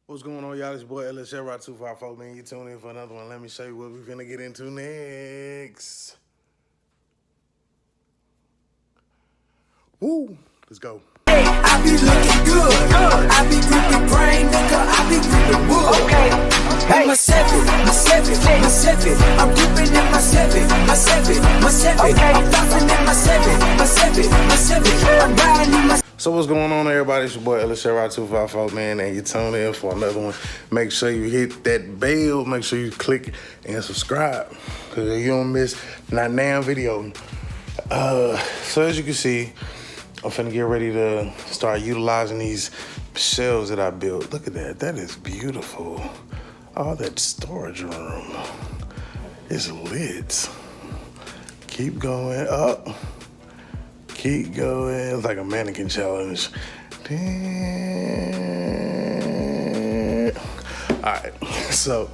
What's going on, y'all? It's your boy LSR254, man. You tune in for another one. Let me show you what we're finna get into next. Woo! Let's go. I be looking good. I be gripping brain, nigga. I be gripping wood. Okay. Hey. My seven. I'm gripping in my seven. Okay. I'm flossing in my seven. I'm riding in my. So what's going on, everybody? It's your boy LSR254, man, and you tune in for another one. Make sure you hit that bell. Make sure you click and subscribe, because you don't miss that damn video. So as you can see, I'm finna get ready to start utilizing these shelves that I built. Look at that. That is beautiful. All that storage room is lit. Keep going up. Keep going. It's like a mannequin challenge. Alright, so,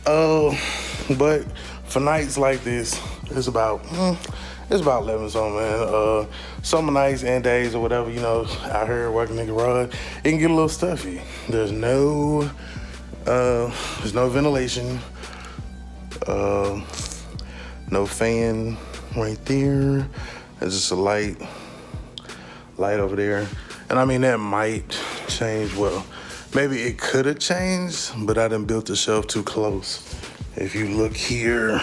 but for nights like this, it's about 11 something, man. Summer nights and days or whatever, you know, out here working in the garage, it can get a little stuffy. There's no ventilation, no fan right there. There's just a light over there. And I mean, that might change. Well, maybe it could have changed, but I done built the shelf too close. If you look here,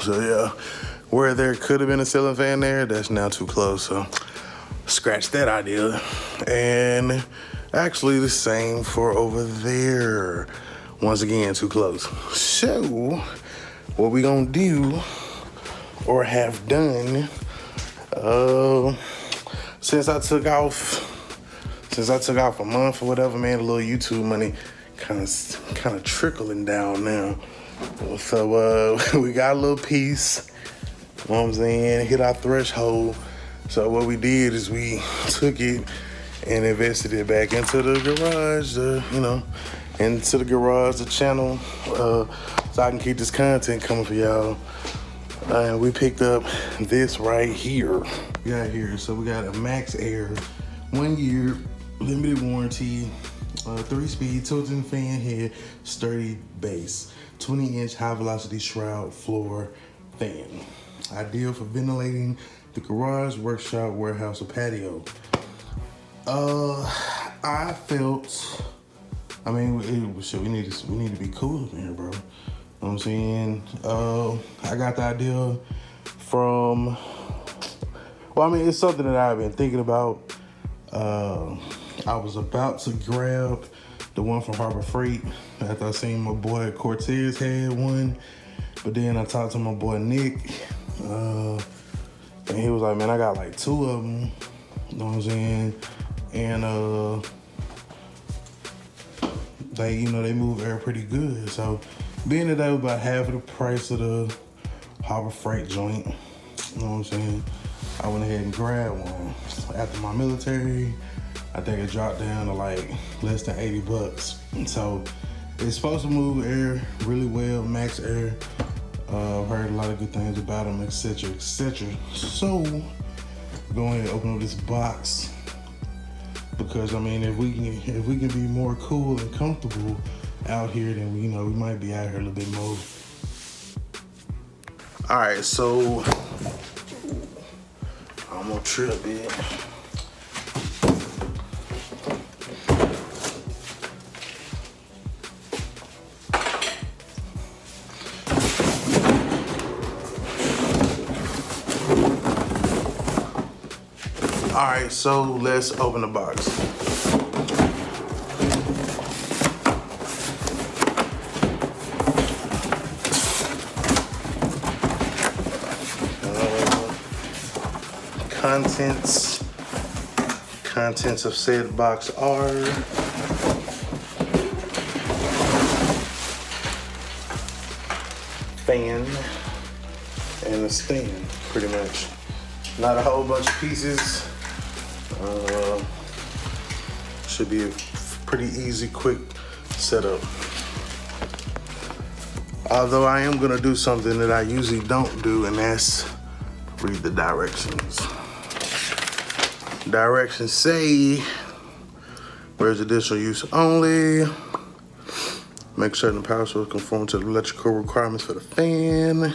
so yeah, where there could have been a ceiling fan there, that's now too close. So scratch that idea. And actually the same for over there. Once again, too close. So what we gonna do or have done, since I took off a month or whatever, man, a little YouTube money kind of trickling down now. So we got a little piece, you know what I'm saying, hit our threshold. So what we did is we took it and invested it back into the garage, the channel, so I can keep this content coming for y'all. And we picked up this right here. We got a MAXX Air, 1 year, limited warranty, 3-speed tilting fan head, sturdy base, 20-inch high velocity shroud floor fan. Ideal for ventilating the garage, workshop, warehouse, or patio. I felt, I mean, we need to be cool up in here, bro. You know what I'm saying? I got the idea from, well, I mean, it's something that I've been thinking about. I was about to grab the one from Harbor Freight after I seen my boy Cortez had one, but then I talked to my boy Nick, and he was like, man, I got like 2 of them, you know what I'm saying? And they move air pretty good. So being that they was about half of the price of the Harbor Freight joint, you know what I'm saying, I went ahead and grabbed one. After my military, I think it dropped down to like less than 80 bucks. So it's supposed to move air really well, MAXX Air. I've heard a lot of good things about them, etc., etc. So go ahead and open up this box, because I mean, if we can be more cool and comfortable out here, then we might be out here a little bit more. All right, so I'm gonna trip it. All right, so let's open the box. Contents of said box are fan and a stand, pretty much. Not a whole bunch of pieces. Should be a pretty easy, quick setup. Although I am gonna do something that I usually don't do, and that's read the directions. Directions say residential use only. Make certain power source conform to the electrical requirements for the fan.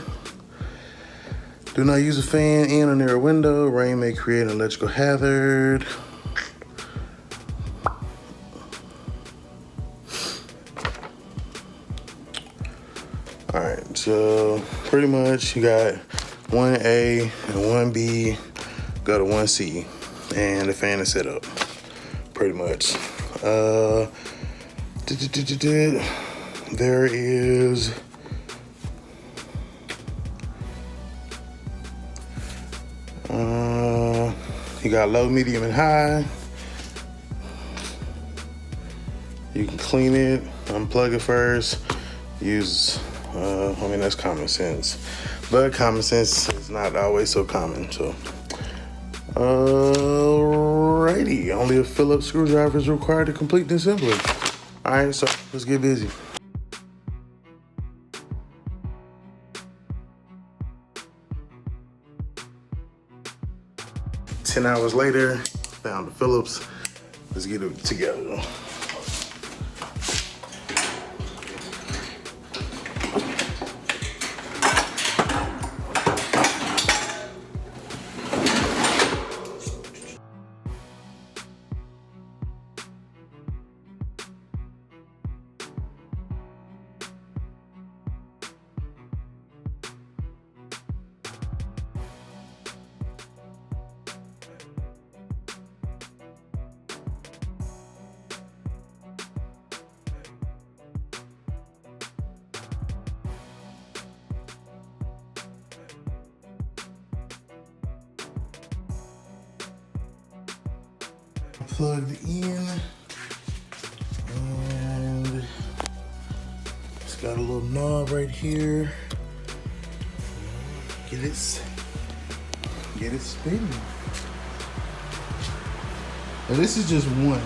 Do not use a fan in or near a window. Rain may create an electrical hazard. All right, so pretty much you got 1A and 1B, go to 1C, and the fan is set up, pretty much. There is you got low, medium, and high. You can clean it, unplug it first, use I mean, that's common sense, but common sense is not always so common. So alrighty, only a Phillips screwdriver is required to complete the assembly. All right, so let's get busy. Ten hours later, found the Phillips. Let's get it together. Plugged in, and it's got a little knob right here. Get it spinning. Now this is just one.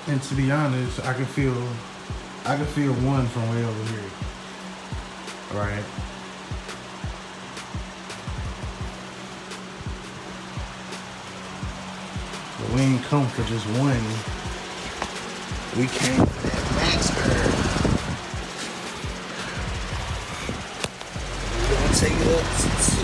And to be honest, I can feel one from way over here. Right. But we ain't come for just one. We came for that MAXX. We're gonna take it up to 2.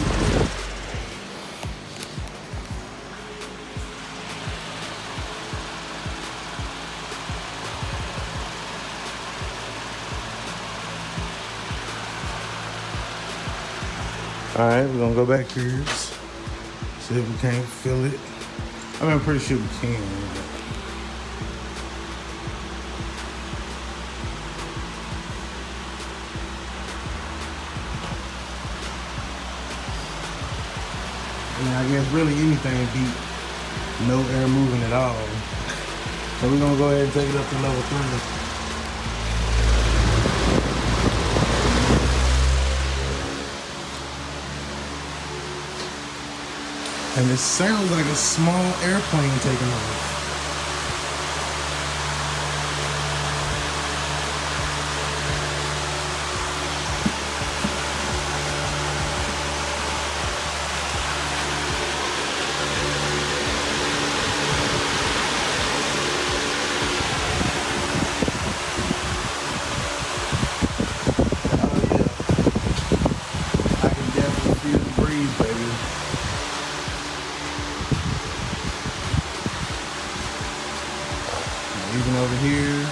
All right, we're gonna go back here, see if we can't feel it. I mean, I'm pretty sure we can. I mean, I guess really anything beat no air moving at all. So we're gonna go ahead and take it up to level 3. And it sounds like a small airplane taking off. Oh yeah. I can definitely feel the breeze, baby. Even over here,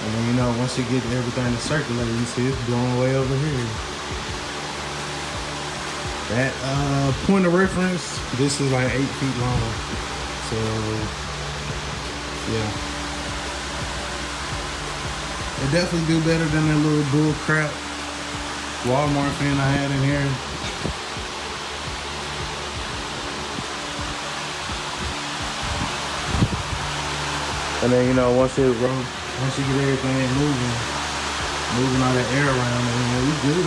and then once you get everything to circulate, you see it's going way over here. That point of reference, this is like 8 feet long. So yeah, it definitely do better than that little bull crap Walmart fan I had in here. And then once you get everything moving all that air around, and we good.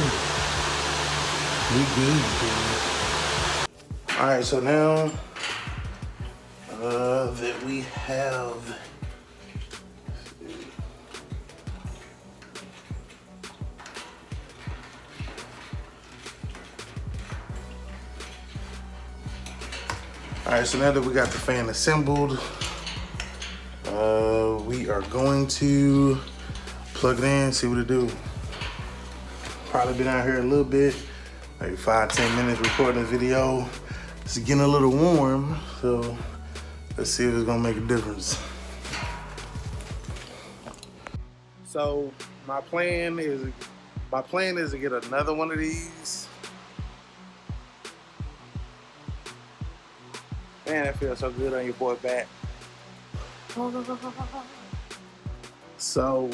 All right, so now that we have All right, so now that we got the fan assembled, we are going to plug it in, see what it do. Probably been out here a little bit, maybe 5-10 minutes recording this video. It's getting a little warm, so let's see if it's gonna make a difference. So my plan is to get another one of these. Man, that feels so good on your boy back. So,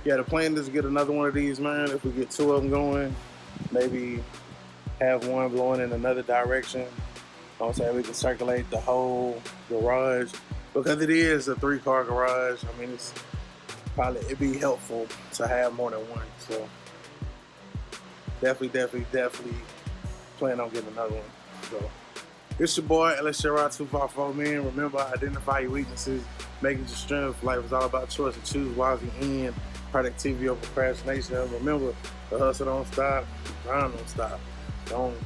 yeah, the plan is to get another one of these, man. If we get 2 of them going, maybe have one blowing in another direction. I'm saying we can circulate the whole garage because it is a 3-car garage. I mean, it'd be helpful to have more than one. So, definitely plan on getting another one. So. It's your boy, LSJR254, man. Remember, identify your weaknesses, make it your strength. Life is all about choice and choose wisely and productivity over procrastination. Remember, the hustle don't stop, grind don't stop. Don't.